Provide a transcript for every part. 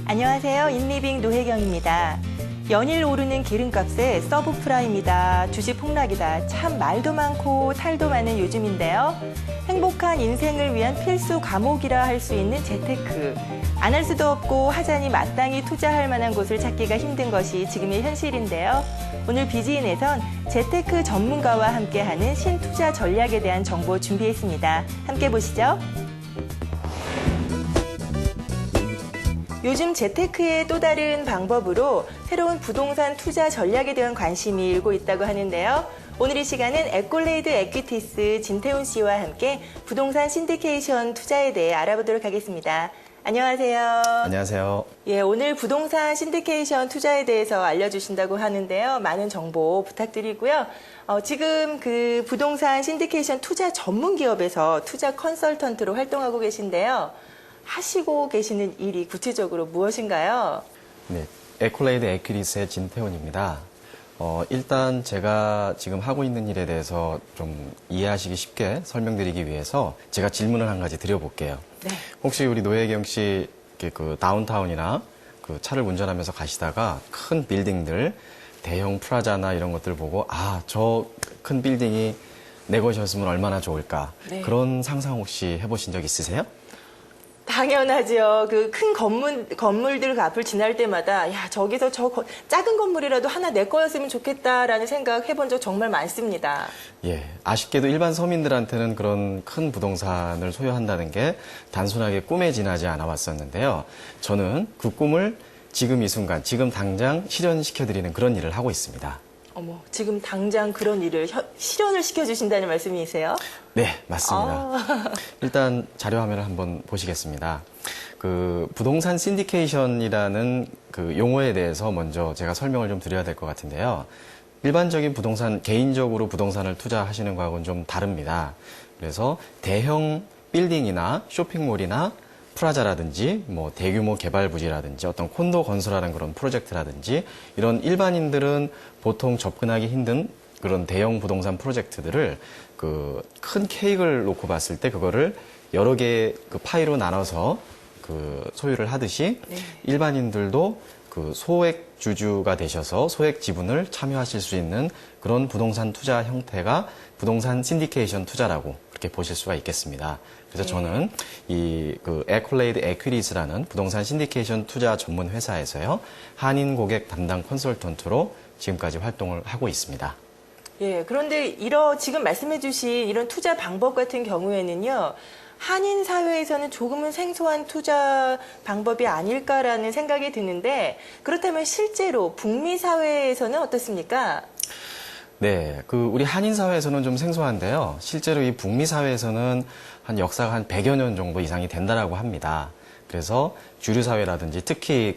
안녕하세요. 인리빙 노혜경입니다. 연일 오르는 기름값에 서브프라임이다, 주식 폭락이다, 참 말도 많고 탈도 많은 요즘인데요. 행복한 인생을 위한 필수 과목이라 할 수 있는 재테크. 안 할 수도 없고 하자니 마땅히 투자할 만한 곳을 찾기가 힘든 것이 지금의 현실인데요. 오늘 비지인에선 재테크 전문가와 함께하는 신투자 전략에 대한 정보 준비했습니다. 함께 보시죠. 요즘 재테크의 또 다른 방법으로 새로운 부동산 투자 전략에 대한 관심이 일고 있다고 하는데요. 오늘 이 시간은 에콜레이드 에퀴티스 진태훈 씨와 함께 부동산 신디케이션 투자에 대해 알아보도록 하겠습니다. 안녕하세요. 안녕하세요. 예, 오늘 부동산 신디케이션 투자에 대해서 알려주신다고 하는데요. 많은 정보 부탁드리고요. 지금 그 부동산 신디케이션 투자 전문 기업에서 투자 컨설턴트로 활동하고 계신데요. 하시고 계시는 일이 구체적으로 무엇인가요? 네, 에콜레이드 에퀴티스의 진태훈입니다. 일단 제가 지금 하고 있는 일에 대해서 좀 이해하시기 쉽게 설명드리기 위해서 제가 질문을 한 가지 드려볼게요. 네. 혹시 우리 노혜경 씨 그 다운타운이나 그 차를 운전하면서 가시다가 큰 빌딩들, 대형 프라자나 이런 것들 보고 저 큰 빌딩이 내 것이었으면 얼마나 좋을까? 네. 그런 상상 혹시 해보신 적 있으세요? 당연하죠. 그 큰 건물들 앞을 지날 때마다 저기서 작은 건물이라도 하나 내 거였으면 좋겠다라는 생각 해본 적 정말 많습니다. 예, 아쉽게도 일반 서민들한테는 그런 큰 부동산을 소유한다는 게 단순하게 꿈에 지나지 않아 왔었는데요. 저는 그 꿈을 지금 이 순간, 지금 당장 실현시켜드리는 그런 일을 하고 있습니다. 어머, 지금 당장 그런 일을 실현을 시켜주신다는 말씀이세요? 네, 맞습니다. 일단 자료 화면을 한번 보시겠습니다. 그 부동산 신디케이션이라는 그 용어에 대해서 먼저 제가 설명을 좀 드려야 될 것 같은데요. 일반적인 부동산, 개인적으로 부동산을 투자하시는 거하고는 좀 다릅니다. 그래서 대형 빌딩이나 쇼핑몰이나 프라자라든지 뭐 대규모 개발 부지라든지 어떤 콘도 건설하는 그런 프로젝트라든지 이런 일반인들은 보통 접근하기 힘든 그런 대형 부동산 프로젝트들을 그 큰 케이크를 놓고 봤을 때 그거를 여러 개의 그 파이로 나눠서 그 소유를 하듯이 네. 일반인들도 그 소액 주주가 되셔서 소액 지분을 참여하실 수 있는 그런 부동산 투자 형태가 부동산 신디케이션 투자라고 그렇게 보실 수가 있겠습니다. 그래서 네. 저는 이 그 에콜레이드 에퀴티스라는 부동산 신디케이션 투자 전문 회사에서요. 한인 고객 담당 컨설턴트로 지금까지 활동을 하고 있습니다. 예, 그런데 지금 말씀해 주신 이런 투자 방법 같은 경우에는요. 한인 사회에서는 조금은 생소한 투자 방법이 아닐까라는 생각이 드는데 그렇다면 실제로 북미 사회에서는 어떻습니까? 네, 우리 한인 사회에서는 좀 생소한데요. 실제로 이 북미 사회에서는 한 역사가 한 100여 년 정도 이상이 된다라고 합니다. 그래서 주류 사회라든지 특히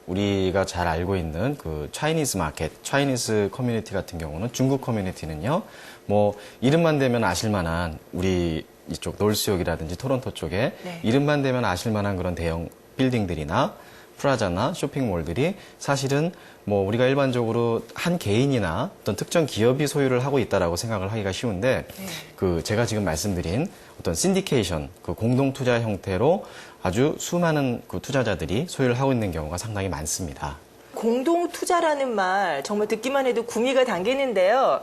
우리가 잘 알고 있는 차이니즈 마켓, 차이니즈 커뮤니티 같은 경우는 중국 커뮤니티는요. 뭐 이름만 대면 아실 만한 우리 이쪽 놀스역이라든지 토론토 쪽에 네. 이름만 대면 아실 만한 그런 대형 빌딩들이나 프라자나 쇼핑몰들이 사실은 뭐 우리가 일반적으로 한 개인이나 어떤 특정 기업이 소유를 하고 있다라고 생각을 하기가 쉬운데 네. 제가 지금 말씀드린 어떤 신디케이션, 공동 투자 형태로 아주 수많은 투자자들이 소유를 하고 있는 경우가 상당히 많습니다. 공동 투자라는 말 정말 듣기만 해도 구미가 당기는데요.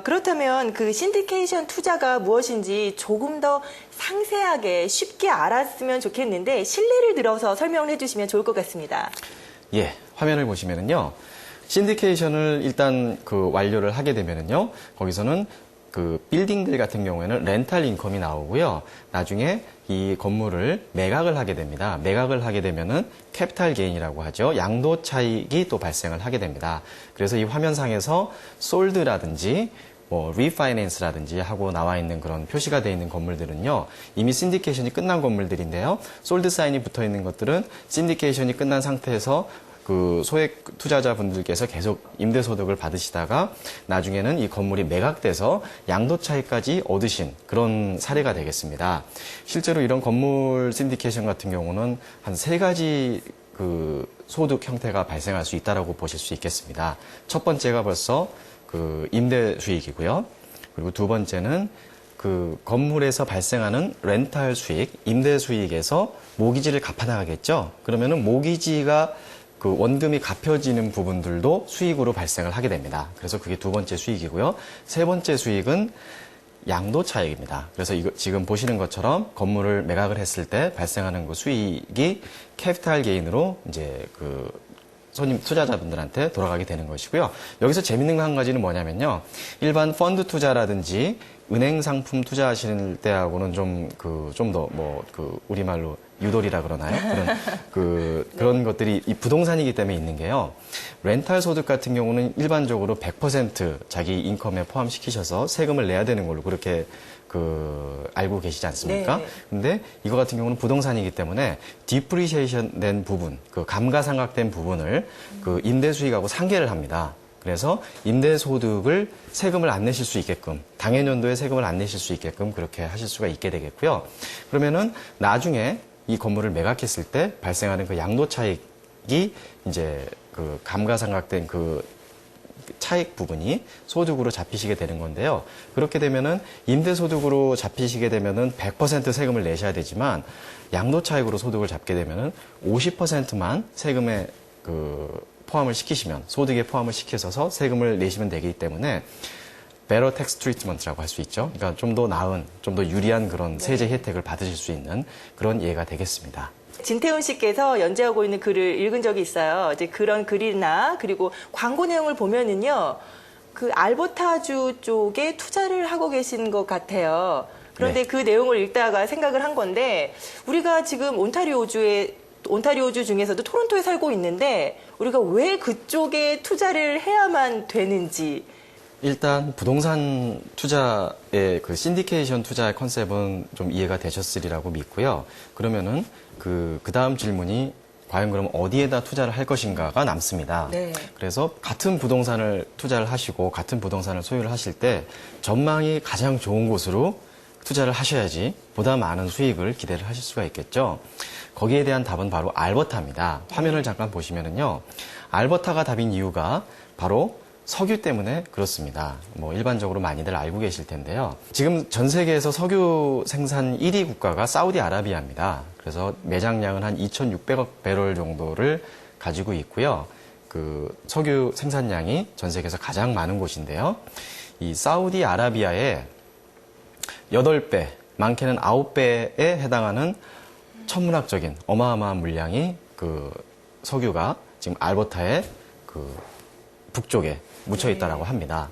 그렇다면 그 신디케이션 투자가 무엇인지 조금 더 상세하게 쉽게 알았으면 좋겠는데 실례를 들어서 설명을 해주시면 좋을 것 같습니다. 예, 화면을 보시면은요. 신디케이션을 일단 완료를 하게 되면은요. 거기서는 빌딩들 같은 경우에는 렌탈 인컴이 나오고요. 나중에 이 건물을 매각을 하게 됩니다. 매각을 하게 되면은 캐피탈 게인이라고 하죠. 양도 차익이 또 발생을 하게 됩니다. 그래서 이 화면상에서 솔드라든지 뭐 리파이낸스라든지 하고 나와 있는 그런 표시가 되어 있는 건물들은요. 이미 신디케이션이 끝난 건물들인데요. 솔드 사인이 붙어 있는 것들은 신디케이션이 끝난 상태에서 소액 투자자분들께서 계속 임대소득을 받으시다가 나중에는 이 건물이 매각돼서 양도 차익까지 얻으신 그런 사례가 되겠습니다. 실제로 이런 건물 신디케이션 같은 경우는 한 3가지 그 소득 형태가 발생할 수 있다라고 보실 수 있겠습니다. 첫 번째가 벌써 그 임대 수익이고요. 그리고 두 번째는 그 건물에서 발생하는 렌탈 수익, 임대 수익에서 모기지를 갚아나가겠죠. 그러면은 모기지가 그 원금이 갚여지는 부분들도 수익으로 발생을 하게 됩니다. 그래서 그게 두 번째 수익이고요. 세 번째 수익은 양도 차익입니다. 그래서 이거 지금 보시는 것처럼 건물을 매각을 했을 때 발생하는 그 수익이 캐피탈 게인으로 이제 그 손님 투자자분들한테 돌아가게 되는 것이고요. 여기서 재밌는 거 한 가지는 뭐냐면요. 일반 펀드 투자라든지 은행 상품 투자하시는 때하고는 좀 더 우리말로 유돌이라 그러나요? 그런 것들이 이 부동산이기 때문에 있는 게요. 렌탈 소득 같은 경우는 일반적으로 100% 자기 인컴에 포함시키셔서 세금을 내야 되는 걸로 그렇게 알고 계시지 않습니까? 네. 근데 이거 같은 경우는 부동산이기 때문에 디프리시에이션 된 부분, 그 감가상각된 부분을 그 임대 수익하고 상계를 합니다. 그래서 임대 소득을 세금을 안 내실 수 있게끔, 당해년도에 세금을 안 내실 수 있게끔 그렇게 하실 수가 있게 되겠고요. 그러면은 나중에 이 건물을 매각했을 때 발생하는 그 양도 차익이 이제 그 감가상각된 그 차익 부분이 소득으로 잡히시게 되는 건데요. 그렇게 되면은 임대소득으로 잡히시게 되면은 100% 세금을 내셔야 되지만 양도 차익으로 소득을 잡게 되면은 50%만 세금에 포함을 시키시면 소득에 포함을 시켜서 세금을 내시면 되기 때문에 better tax treatment라고 할 수 있죠. 그러니까 좀 더 나은, 좀 더 유리한 그런 세제 혜택을 받으실 수 있는 그런 예가 되겠습니다. 진태훈 씨께서 연재하고 있는 글을 읽은 적이 있어요. 이제 그런 글이나 그리고 광고 내용을 보면은요, 그 알버타주 쪽에 투자를 하고 계신 것 같아요. 그런데 네. 그 내용을 읽다가 생각을 한 건데, 우리가 지금 온타리오주 중에서도 토론토에 살고 있는데, 우리가 왜 그쪽에 투자를 해야만 되는지. 일단 부동산 투자의 그 신디케이션 투자의 컨셉은 좀 이해가 되셨으리라고 믿고요. 그러면은 그 다음 질문이 과연 그럼 어디에다 투자를 할 것인가가 남습니다. 네. 그래서 같은 부동산을 투자를 하시고 같은 부동산을 소유를 하실 때 전망이 가장 좋은 곳으로 투자를 하셔야지 보다 많은 수익을 기대를 하실 수가 있겠죠. 거기에 대한 답은 바로 알버타입니다. 화면을 잠깐 보시면은요. 알버타가 답인 이유가 바로 석유 때문에 그렇습니다. 뭐 일반적으로 많이들 알고 계실 텐데요. 지금 전 세계에서 석유 생산 1위 국가가 사우디아라비아입니다. 그래서 매장량은 한 2,600억 배럴 정도를 가지고 있고요. 그 석유 생산량이 전 세계에서 가장 많은 곳인데요. 이 사우디아라비아의 8배, 많게는 9배에 해당하는 천문학적인 어마어마한 물량이 그 석유가 지금 알버타의 그 북쪽에 묻혀 있다라고 합니다.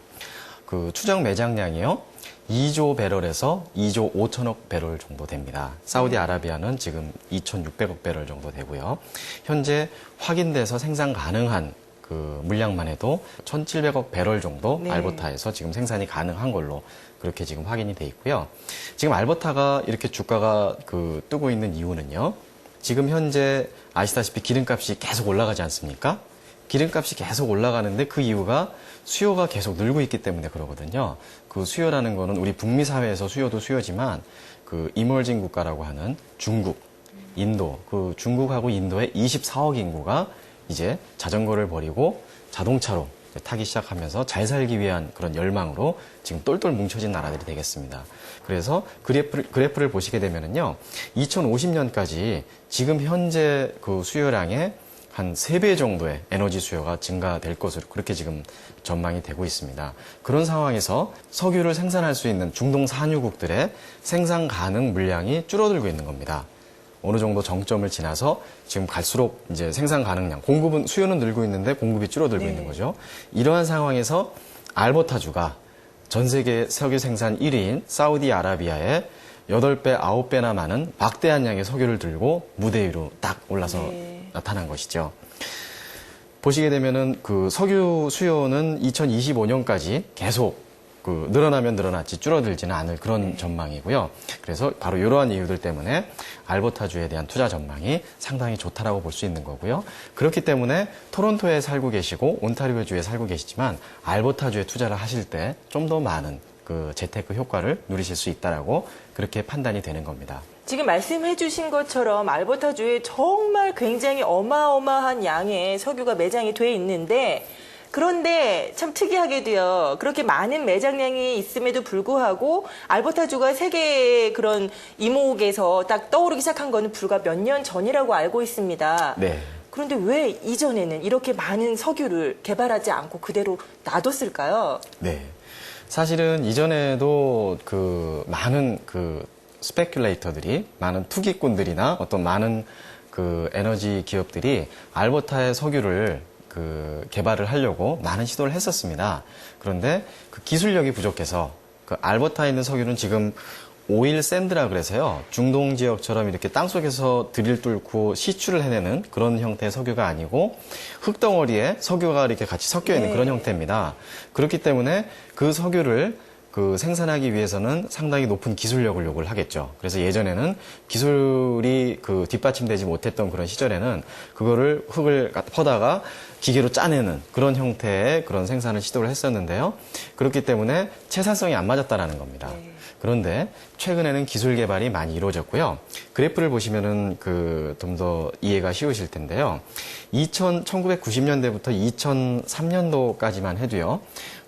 그 추정 매장량이요. 2조 배럴에서 2조 5천억 배럴 정도 됩니다. 사우디아라비아는 지금 2,600억 배럴 정도 되고요. 현재 확인돼서 생산 가능한 그 물량만 해도 1,700억 배럴 정도 네. 알버타에서 지금 생산이 가능한 걸로 그렇게 지금 확인이 돼 있고요. 지금 알버타가 이렇게 주가가 뜨고 있는 이유는요. 지금 현재 아시다시피 기름값이 계속 올라가지 않습니까? 기름값이 계속 올라가는데 그 이유가 수요가 계속 늘고 있기 때문에 그러거든요. 그 수요라는 거는 우리 북미 사회에서 수요도 수요지만 그 이머징 국가라고 하는 중국, 인도, 그 중국하고 인도의 24억 인구가 이제 자전거를 버리고 자동차로 타기 시작하면서 잘 살기 위한 그런 열망으로 지금 똘똘 뭉쳐진 나라들이 되겠습니다. 그래서 그래프를 보시게 되면은요, 2050년까지 지금 현재 그 수요량의 한 3배 정도의 에너지 수요가 증가될 것으로 그렇게 지금 전망이 되고 있습니다. 그런 상황에서 석유를 생산할 수 있는 중동 산유국들의 생산 가능 물량이 줄어들고 있는 겁니다. 어느 정도 정점을 지나서 지금 갈수록 이제 생산 가능량, 수요는 늘고 있는데 공급이 줄어들고 있는 거죠. 이러한 상황에서 알버타주가 전 세계 석유 생산 1위인 사우디아라비아의 8배, 9배나 많은 막대한 양의 석유를 들고 무대 위로 딱 올라서 나타난 것이죠. 보시게 되면은 그 석유 수요는 2025년까지 계속 늘어나면 늘어났지 줄어들지는 않을 그런 전망이고요. 그래서 바로 이러한 이유들 때문에 알버타주에 대한 투자 전망이 상당히 좋다라고 볼 수 있는 거고요. 그렇기 때문에 토론토에 살고 계시고 온타리오주에 살고 계시지만 알버타주에 투자를 하실 때 좀 더 많은 그 재테크 효과를 누리실 수 있다라고 그렇게 판단이 되는 겁니다. 지금 말씀해 주신 것처럼 알버타주에 정말 굉장히 어마어마한 양의 석유가 매장이 돼 있는데 그런데 참 특이하게도요. 그렇게 많은 매장량이 있음에도 불구하고 알버타주가 세계의 그런 이목에서 딱 떠오르기 시작한 거는 불과 몇 년 전이라고 알고 있습니다. 네. 그런데 왜 이전에는 이렇게 많은 석유를 개발하지 않고 그대로 놔뒀을까요? 네. 사실은 이전에도 그 많은 그 스페큘레이터들이, 많은 투기꾼들이나 어떤 많은 그 에너지 기업들이 알버타의 석유를 그 개발을 하려고 많은 시도를 했었습니다. 그런데 그 기술력이 부족해서 그 알버타에 있는 석유는 지금 오일 샌드라 그래서요. 중동 지역처럼 이렇게 땅속에서 드릴 뚫고 시추를 해내는 그런 형태의 석유가 아니고 흙덩어리에 석유가 이렇게 같이 섞여 있는 그런 형태입니다. 그렇기 때문에 그 석유를 그 생산하기 위해서는 상당히 높은 기술력을 요구를 하겠죠. 그래서 예전에는 기술이 그 뒷받침되지 못했던 그런 시절에는 그거를 흙을 퍼다가 기계로 짜내는 그런 형태의 그런 생산을 시도를 했었는데요. 그렇기 때문에 채산성이 안 맞았다라는 겁니다. 그런데 최근에는 기술 개발이 많이 이루어졌고요. 그래프를 보시면은 그 좀 더 이해가 쉬우실 텐데요. 1990년대부터 2003년도까지만 해도요.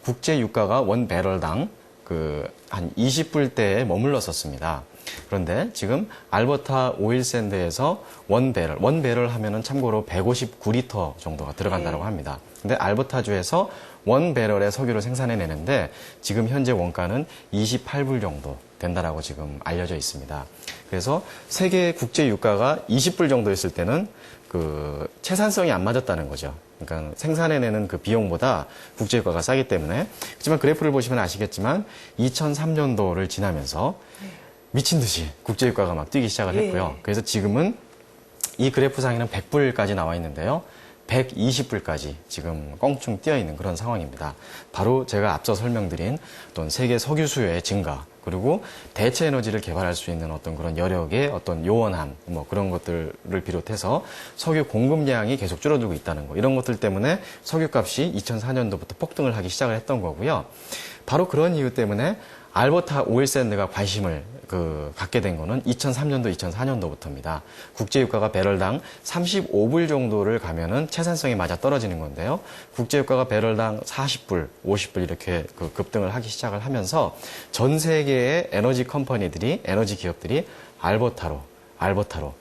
국제 유가가 원 배럴당 그 한 20불대에 머물렀었습니다. 그런데 지금 알버타 오일 샌드에서 원 배럴 하면은 참고로 159리터 정도가 들어간다고 합니다. 근데 알버타주에서 원 배럴의 석유를 생산해내는데 지금 현재 원가는 28불 정도 된다라고 지금 알려져 있습니다. 그래서 세계 국제 유가가 20불 정도였을 때는 그 채산성이 안 맞았다는 거죠. 그러니까 생산해내는 그 비용보다 국제유가가 싸기 때문에. 하지만 그래프를 보시면 아시겠지만 2003년도를 지나면서 미친 듯이 국제유가가 막 뛰기 시작을 했고요. 그래서 지금은 이 그래프상에는 100불까지 나와 있는데요. 120불까지 지금 껑충 뛰어 있는 그런 상황입니다. 바로 제가 앞서 설명드린 어떤 세계 석유 수요의 증가, 그리고 대체 에너지를 개발할 수 있는 어떤 그런 여력의 어떤 요원함, 뭐 그런 것들을 비롯해서 석유 공급량이 계속 줄어들고 있다는 거, 이런 것들 때문에 석유값이 2004년도부터 폭등을 하기 시작을 했던 거고요. 바로 그런 이유 때문에 알버타 오일 샌드가 관심을 갖게 된 거는 2003년도, 2004년도부터입니다. 국제유가가 배럴당 35불 정도를 가면은 채산성이 맞아 떨어지는 건데요. 국제유가가 배럴당 40불, 50불 이렇게 급등을 하기 시작을 하면서 전 세계의 에너지 컴퍼니들이, 에너지 기업들이 알버타로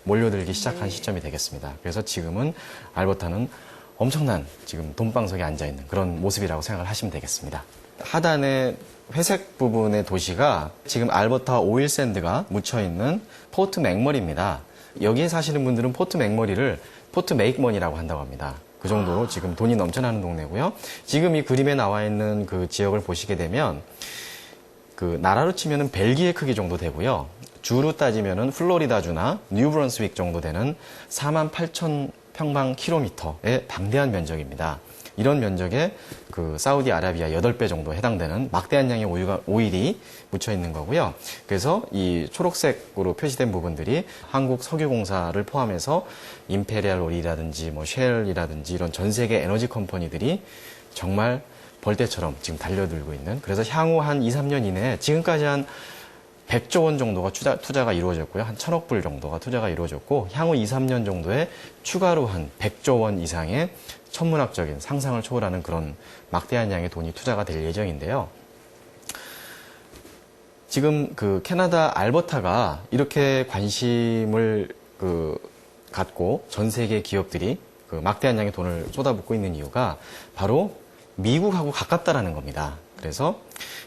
몰려들기 시작한 시점이 되겠습니다. 그래서 지금은 알버타는 엄청난 지금 돈방석에 앉아있는 그런 모습이라고 생각을 하시면 되겠습니다. 하단에 회색 부분의 도시가 지금 알버타 오일 샌드가 묻혀있는 포트 맥머리입니다. 여기에 사시는 분들은 포트 맥머리를 포트 메이크머니라고 한다고 합니다. 그 정도로 지금 돈이 넘쳐나는 동네고요. 지금 이 그림에 나와 있는 그 지역을 보시게 되면 그 나라로 치면은 벨기에 크기 정도 되고요. 주로 따지면은 플로리다주나 뉴브런스윅 정도 되는 48,000 평방킬로미터의 방대한 면적입니다. 이런 면적에 그 사우디아라비아 8배 정도 해당되는 막대한 양의 오일이 묻혀 있는 거고요. 그래서 이 초록색으로 표시된 부분들이 한국 석유공사를 포함해서 임페리얼 오일이라든지 뭐 쉘이라든지 이런 전 세계 에너지 컴퍼니들이 정말 벌떼처럼 지금 달려들고 있는, 그래서 향후 한 2, 3년 이내에 지금까지 한 100조 원 정도가 투자가 이루어졌고요. 한 1,000억 불 정도가 투자가 이루어졌고, 향후 2, 3년 정도에 추가로 한 100조 원 이상의 천문학적인 상상을 초월하는 그런 막대한 양의 돈이 투자가 될 예정인데요. 지금 그 캐나다 알버타가 이렇게 관심을 갖고 전 세계 기업들이 그 막대한 양의 돈을 쏟아붓고 있는 이유가 바로 미국하고 가깝다라는 겁니다. 그래서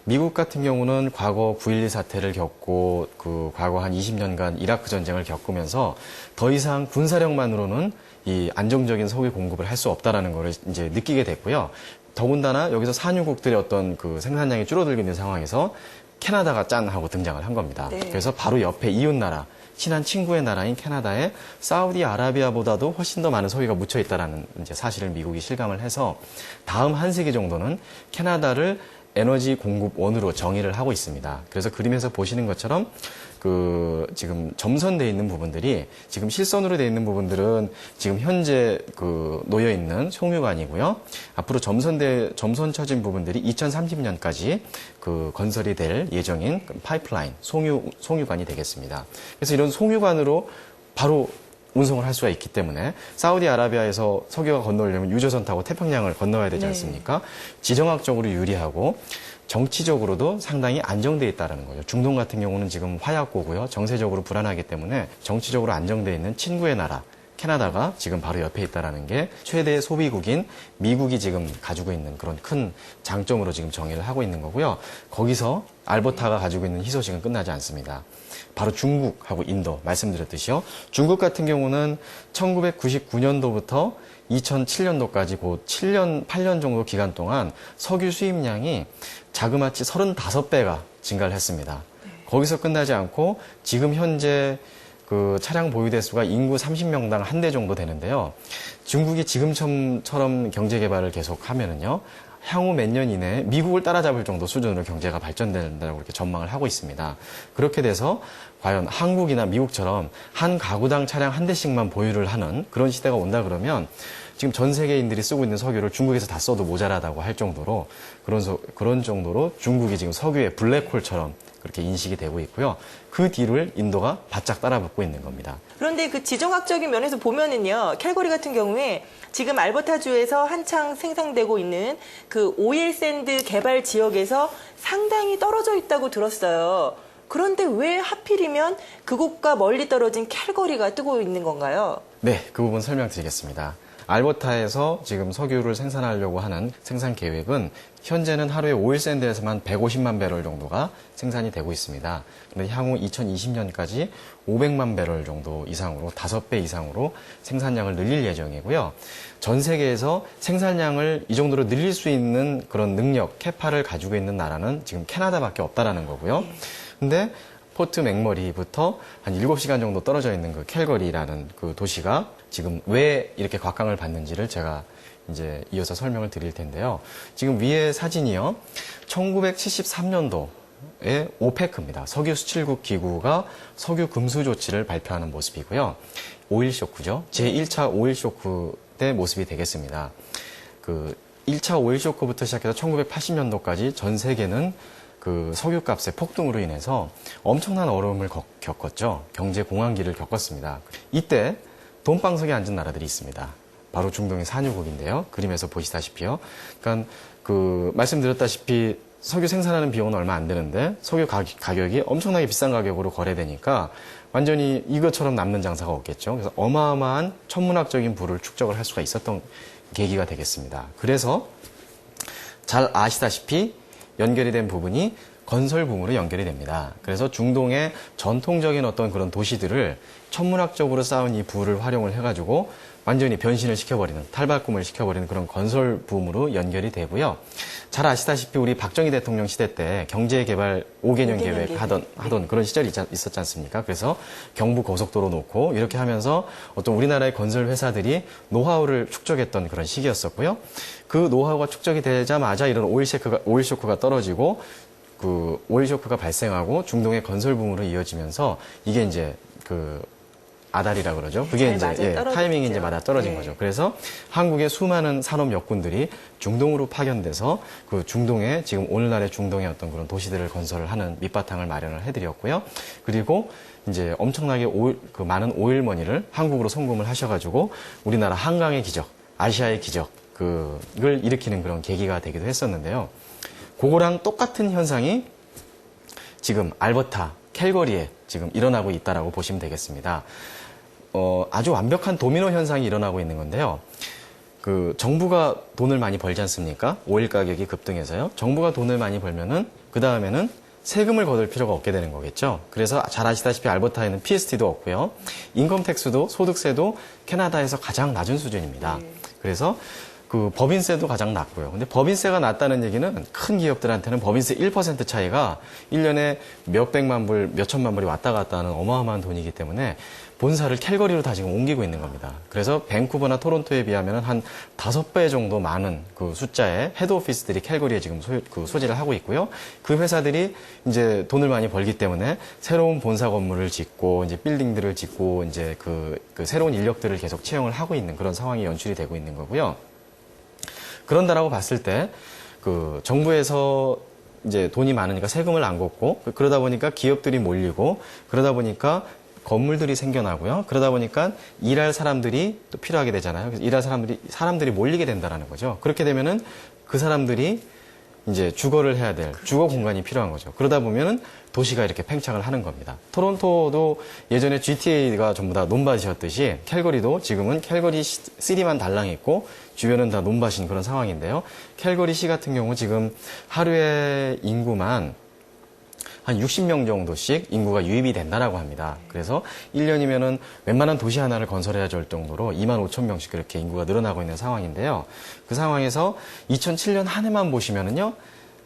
미국 같은 경우는 과거 9.12 사태를 겪고 그 과거 한 20년간 이라크 전쟁을 겪으면서 더 이상 군사력만으로는 이 안정적인 석유 공급을 할 수 없다라는 것을 이제 느끼게 됐고요. 더군다나 여기서 산유국들의 어떤 그 생산량이 줄어들고 있는 상황에서 캐나다가 짠 하고 등장을 한 겁니다. 네. 그래서 바로 옆에 이웃 나라, 친한 친구의 나라인 캐나다에 사우디아라비아보다도 훨씬 더 많은 석유가 묻혀 있다라는 이제 사실을 미국이 실감을 해서 다음 한 세기 정도는 캐나다를 에너지 공급원으로 정의를 하고 있습니다. 그래서 그림에서 보시는 것처럼 지금 점선돼 있는 부분들이 지금 실선으로 돼 있는 부분들은 지금 현재 놓여 있는 송유관이고요. 앞으로 점선 쳐진 부분들이 2030년까지 건설이 될 예정인 파이프라인 송유관이 되겠습니다. 그래서 이런 송유관으로 바로 운송을 할 수가 있기 때문에 사우디아라비아에서 석유가 건너오려면 유조선 타고 태평양을 건너야 되지 않습니까? 지정학적으로 유리하고 정치적으로도 상당히 안정돼 있다는 거죠. 중동 같은 경우는 지금 화약고고요. 정세적으로 불안하기 때문에 정치적으로 안정돼 있는 친구의 나라 캐나다가 지금 바로 옆에 있다는 게 최대 소비국인 미국이 지금 가지고 있는 그런 큰 장점으로 지금 정의를 하고 있는 거고요. 거기서 알버타가 가지고 있는 희소식은 끝나지 않습니다. 바로 중국하고 인도 말씀드렸듯이요. 중국 같은 경우는 1999년도부터 2007년도까지 그 7년, 8년 정도 기간 동안 석유 수입량이 자그마치 35배가 증가를 했습니다. 거기서 끝나지 않고 지금 현재 차량 보유 대수가 인구 30명당 한 대 정도 되는데요. 중국이 지금처럼 경제 개발을 계속 하면은요. 향후 몇 년 이내에 미국을 따라잡을 정도 수준으로 경제가 발전된다고 이렇게 전망을 하고 있습니다. 그렇게 돼서 과연 한국이나 미국처럼 한 가구당 차량 한 대씩만 보유를 하는 그런 시대가 온다 그러면 지금 전 세계인들이 쓰고 있는 석유를 중국에서 다 써도 모자라다고 할 정도로 그런 정도로 중국이 지금 석유의 블랙홀처럼 그렇게 인식이 되고 있고요. 그 뒤를 인도가 바짝 따라붙고 있는 겁니다. 그런데 그 지정학적인 면에서 보면은요, 캘거리 같은 경우에 지금 알버타주에서 한창 생산되고 있는 그 오일 샌드 개발 지역에서 상당히 떨어져 있다고 들었어요. 그런데 왜 하필이면 그곳과 멀리 떨어진 캘거리가 뜨고 있는 건가요? 네, 그 부분 설명드리겠습니다. 알버타에서 지금 석유를 생산하려고 하는 생산 계획은 현재는 하루에 오일샌드에서만 150만 배럴 정도가 생산이 되고 있습니다. 그런데 향후 2020년까지 500만 배럴 정도 이상으로 5배 이상으로 생산량을 늘릴 예정이고요. 전 세계에서 생산량을 이 정도로 늘릴 수 있는 그런 능력, 캐파를 가지고 있는 나라는 지금 캐나다밖에 없다라는 거고요. 근데 포트 맥머리부터 한 7시간 정도 떨어져 있는 그 캘거리라는 그 도시가 지금 왜 이렇게 곽강을 받는지를 제가 이제 이어서 설명을 드릴 텐데요. 지금 위에 사진이요. 1973년도에 오페크입니다. 석유 수출국 기구가 석유 금수 조치를 발표하는 모습이고요. 오일 쇼크죠. 제1차 오일 쇼크 때 모습이 되겠습니다. 1차 오일 쇼크부터 시작해서 1980년도까지 전 세계는 석유값의 폭등으로 인해서 엄청난 어려움을 겪었죠. 경제 공황기를 겪었습니다. 이때 돈방석에 앉은 나라들이 있습니다. 바로 중동의 산유국인데요. 그림에서 보시다시피요. 그러니까 말씀드렸다시피 석유 생산하는 비용은 얼마 안 되는데 석유 가격이 엄청나게 비싼 가격으로 거래되니까 완전히 이것처럼 남는 장사가 없겠죠. 그래서 어마어마한 천문학적인 부를 축적을 할 수가 있었던 계기가 되겠습니다. 그래서 잘 아시다시피 연결이 된 부분이 건설붐으로 연결이 됩니다. 그래서 중동의 전통적인 어떤 그런 도시들을 천문학적으로 쌓은 이 부를 활용을 해가지고 완전히 변신을 시켜버리는, 탈바꿈을 시켜버리는 그런 건설붐으로 연결이 되고요. 잘 아시다시피 우리 박정희 대통령 시대 때 경제개발 5개년 계획 하던 그런 시절이 있었지 않습니까? 그래서 경부 고속도로 놓고 이렇게 하면서 어떤 우리나라의 건설 회사들이 노하우를 축적했던 그런 시기였었고요. 그 노하우가 축적이 되자마자 이런 오일 쇼크가 떨어지고 오일 쇼크가 발생하고 중동의 건설붐으로 이어지면서 이게 이제 아다리라 그러죠. 그게 이제 타이밍이 이제 맞아 떨어진 거죠. 그래서 한국의 수많은 산업 역군들이 중동으로 파견돼서 중동에 지금 오늘날의 중동의 어떤 그런 도시들을 건설을 하는 밑바탕을 마련을 해드렸고요. 그리고 이제 엄청나게 많은 오일머니를 한국으로 송금을 하셔가지고 우리나라 한강의 기적, 아시아의 기적 그걸 일으키는 그런 계기가 되기도 했었는데요. 그거랑 똑같은 현상이 지금 알버타, 캘거리에 지금 일어나고 있다라고 보시면 되겠습니다. 아주 완벽한 도미노 현상이 일어나고 있는 건데요. 정부가 돈을 많이 벌지 않습니까? 오일 가격이 급등해서요. 정부가 돈을 많이 벌면은 그 다음에는 세금을 거둘 필요가 없게 되는 거겠죠. 그래서 잘 아시다시피 알버타에는 PST도 없고요. 인컴택스도 소득세도 캐나다에서 가장 낮은 수준입니다. 그래서 법인세도 가장 낮고요. 근데 법인세가 낮다는 얘기는 큰 기업들한테는 법인세 1% 차이가 1년에 몇백만 불, 몇천만 불이 왔다 갔다 하는 어마어마한 돈이기 때문에 본사를 캘거리로 다 지금 옮기고 있는 겁니다. 그래서 밴쿠버나 토론토에 비하면 한 5배 정도 많은 그 숫자의 헤드 오피스들이 캘거리에 지금 소재를 하고 있고요. 그 회사들이 이제 돈을 많이 벌기 때문에 새로운 본사 건물을 짓고 이제 빌딩들을 짓고 이제 그 새로운 인력들을 계속 채용을 하고 있는 그런 상황이 연출이 되고 있는 거고요. 그런다라고 봤을 때 그 정부에서 이제 돈이 많으니까 세금을 안 걷고 그러다 보니까 기업들이 몰리고 그러다 보니까 건물들이 생겨나고요. 그러다 보니까 일할 사람들이 또 필요하게 되잖아요. 그래서 일할 사람들이 몰리게 된다라는 거죠. 그렇게 되면은 그 사람들이 이제 주거를 해야 될 주거 공간이 필요한 거죠. 그러다 보면은 도시가 이렇게 팽창을 하는 겁니다. 토론토도 예전에 GTA가 전부 다 논밭이었듯이 캘거리도 지금은 캘거리 시리만 달랑 있고 주변은 다 논밭인 그런 상황인데요. 캘거리시 같은 경우 지금 하루에 인구만 한 60명 정도씩 인구가 유입이 된다라고 합니다. 그래서 1년이면은 웬만한 도시 하나를 건설해야 될 정도로 2만 5천 명씩 그렇게 인구가 늘어나고 있는 상황인데요. 그 상황에서 2007년 한 해만 보시면은요,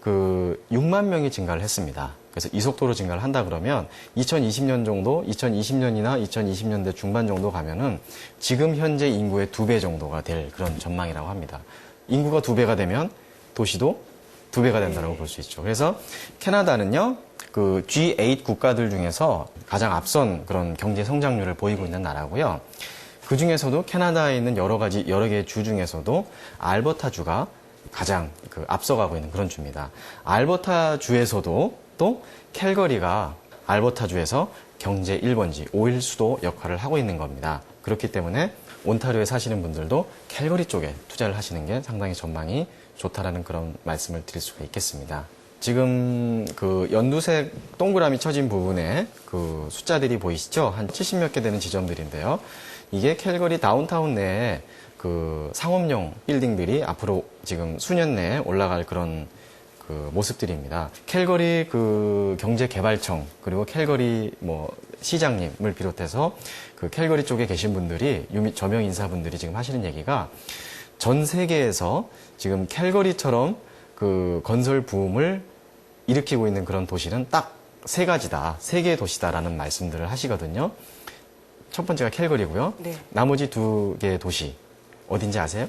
그 6만 명이 증가를 했습니다. 그래서 이 속도로 증가를 한다 그러면 2020년 정도, 2020년이나 2020년대 중반 정도 가면은 지금 현재 인구의 2배 정도가 될 그런 전망이라고 합니다. 인구가 2배가 되면 도시도 2배가 된다고 볼 수 있죠. 그래서 캐나다는요, 그 G8 국가들 중에서 가장 앞선 그런 경제 성장률을 보이고 있는 나라고요. 그 중에서도 캐나다에 있는 여러 개의 주 중에서도 알버타 주가 가장 그 앞서가고 있는 그런 주입니다. 알버타 주에서도 또 캘거리가 알버타 주에서 경제 1번지, 오일 수도 역할을 하고 있는 겁니다. 그렇기 때문에 온타리오에 사시는 분들도 캘거리 쪽에 투자를 하시는 게 상당히 전망이 좋다라는 그런 말씀을 드릴 수가 있겠습니다. 지금 그 연두색 동그라미 쳐진 부분에 그 숫자들이 보이시죠? 한 70몇 개 되는 지점들인데요. 이게 캘거리 다운타운 내에 그 상업용 빌딩들이 앞으로 지금 수년 내에 올라갈 그런 그 모습들입니다. 캘거리 그 경제개발청 그리고 캘거리 뭐 시장님을 비롯해서 그 캘거리 쪽에 계신 분들이 저명 인사분들이 지금 하시는 얘기가 전 세계에서 지금 캘거리처럼 그 건설 부음을 일으키고 있는 그런 도시는 딱 3가지다. 3개의 도시다라는 말씀들을 하시거든요. 첫 번째가 캘거리고요. 네. 나머지 2개의 도시 어딘지 아세요?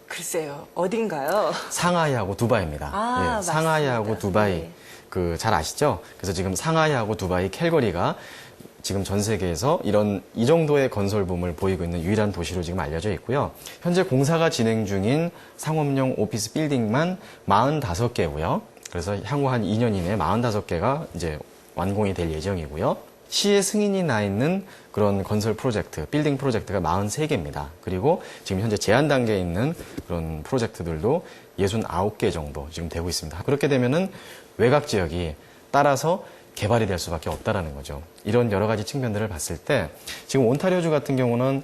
글쎄요. 어딘가요? 상하이하고 두바이입니다. 아, 예, 상하이하고 맞습니다. 두바이. 네. 그 잘 아시죠? 그래서 지금 상하이하고 두바이, 캘거리가 지금 전 세계에서 이 정도의 건설 붐을 보이고 있는 유일한 도시로 지금 알려져 있고요. 현재 공사가 진행 중인 상업용 오피스 빌딩만 45개고요. 그래서 향후 한 2년 이내에 45개가 이제 완공이 될 예정이고요. 시의 승인이 나 있는 그런 건설 프로젝트, 빌딩 프로젝트가 43개입니다. 그리고 지금 현재 제한 단계에 있는 그런 프로젝트들도 69개 정도 지금 되고 있습니다. 그렇게 되면은 외곽 지역이 따라서 개발이 될 수밖에 없다라는 거죠. 이런 여러 가지 측면들을 봤을 때 지금 온타리오주 같은 경우는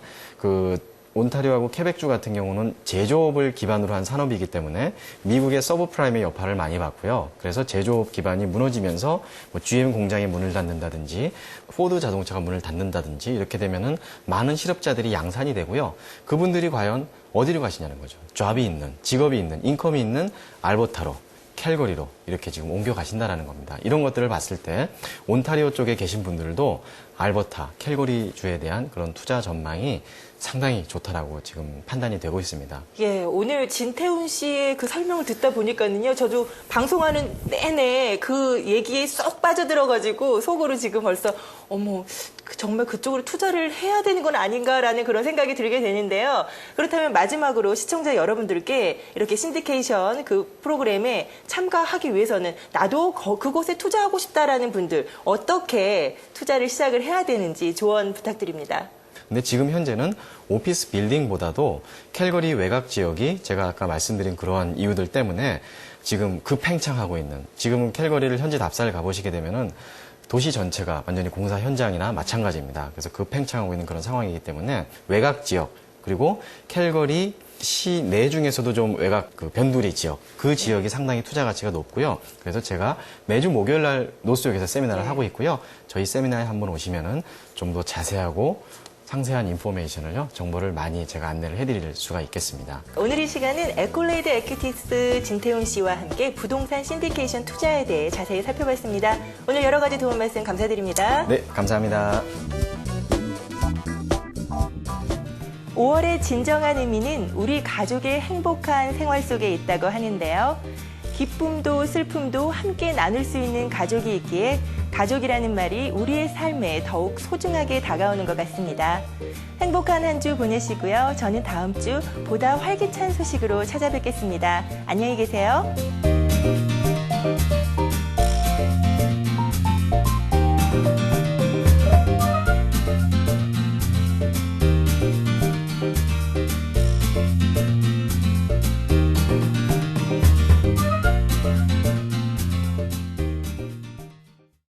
온타리오하고 케벡주 같은 경우는 제조업을 기반으로 한 산업이기 때문에 미국의 서브프라임의 여파를 많이 받고요. 그래서 제조업 기반이 무너지면서 뭐 GM 공장이 문을 닫는다든지 포드 자동차가 문을 닫는다든지 이렇게 되면은 많은 실업자들이 양산이 되고요. 그분들이 과연 어디로 가시냐는 거죠. 잡이 있는, 직업이 있는, 인컴이 있는 알버타로, 캘거리로 이렇게 지금 옮겨가신다라는 겁니다. 이런 것들을 봤을 때 온타리오 쪽에 계신 분들도 알버타, 캘거리 주에 대한 그런 투자 전망이 상당히 좋다라고 지금 판단이 되고 있습니다. 예, 오늘 진태훈 씨의 그 설명을 듣다 보니까는요, 저도 방송하는 내내 그 얘기에 쏙 빠져들어가지고 속으로 지금 벌써 어머, 정말 그쪽으로 투자를 해야 되는 건 아닌가라는 그런 생각이 들게 되는데요. 그렇다면 마지막으로 시청자 여러분들께 이렇게 신디케이션 그 프로그램에 참가하기 위해서는 나도 그곳에 투자하고 싶다라는 분들 어떻게 투자를 시작을 해야 되는지 조언 부탁드립니다. 근데 지금 현재는 오피스 빌딩보다도 캘거리 외곽 지역이 제가 아까 말씀드린 그러한 이유들 때문에 지금 급팽창하고 있는, 지금 캘거리를 현지 답사를 가보시게 되면은 도시 전체가 완전히 공사 현장이나 마찬가지입니다. 그래서 급팽창하고 있는 그런 상황이기 때문에 외곽 지역, 그리고 캘거리 시내 중에서도 좀 외곽 그 변두리 지역, 그 지역이 상당히 투자 가치가 높고요. 그래서 제가 매주 목요일 날 노스역에서 세미나를 하고 있고요. 저희 세미나에 한번 오시면은 좀 더 자세하고 상세한 인포메이션을요, 정보를 많이 제가 안내를 해드릴 수가 있겠습니다. 오늘 이 시간은 에콜레이드 에큐티스 진태훈 씨와 함께 부동산 신디케이션 투자에 대해 자세히 살펴봤습니다. 오늘 여러 가지 도움 말씀 감사드립니다. 네, 감사합니다. 5월의 진정한 의미는 우리 가족의 행복한 생활 속에 있다고 하는데요. 기쁨도 슬픔도 함께 나눌 수 있는 가족이 있기에 가족이라는 말이 우리의 삶에 더욱 소중하게 다가오는 것 같습니다. 행복한 한 주 보내시고요. 저는 다음 주 보다 활기찬 소식으로 찾아뵙겠습니다. 안녕히 계세요.